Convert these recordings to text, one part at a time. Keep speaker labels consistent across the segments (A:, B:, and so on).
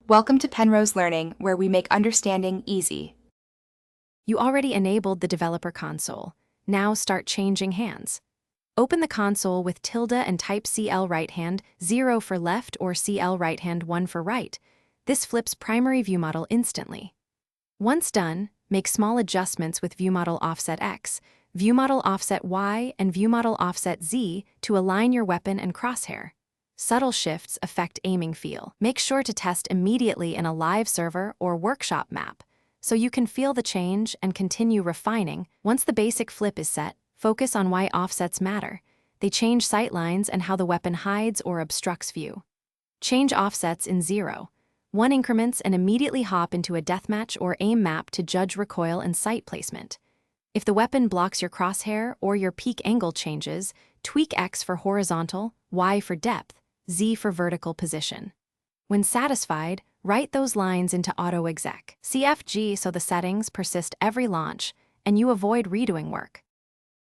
A: Welcome to Penrose Learning, where we make understanding easy.
B: You already enabled the developer console. Now start changing hands. Open the console with tilde and type CL right hand 0 for left or CL right hand 1 for right. This flips primary viewmodel instantly. Once done, make small adjustments with viewmodel offset X, viewmodel offset Y, and viewmodel offset Z to align your weapon and crosshair. Subtle shifts affect aiming feel. Make sure to test immediately in a live server or workshop map, so you can feel the change and continue refining. Once the basic flip is set, focus on why offsets matter. They change sight lines and how the weapon hides or obstructs view. Change offsets in 0, 1 increments and immediately hop into a deathmatch or aim map to judge recoil and sight placement. If the weapon blocks your crosshair or your peak angle changes, tweak X for horizontal, Y for depth, Z for vertical position. When satisfied, write those lines into auto-exec. CFG so the settings persist every launch and you avoid redoing work.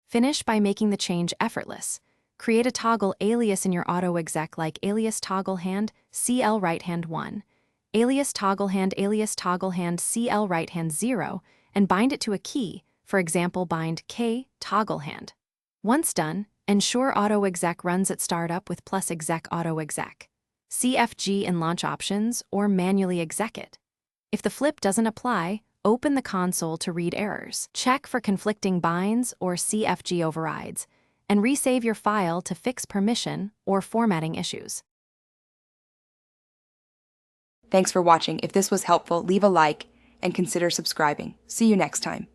B: Finish by making the change effortless. Create a toggle alias in your auto-exec like alias toggle hand CL right hand 1, alias toggle hand CL right hand 0, and bind it to a key, for example bind K toggle hand. Once done, ensure auto-exec runs at startup with +exec auto-exec. CFG in launch options or manually exec it. If the flip doesn't apply, open the console to read errors. Check for conflicting binds or CFG overrides, and resave your file to fix permission or formatting issues.
A: Thanks for watching. If this was helpful, leave a like and consider subscribing. See you next time.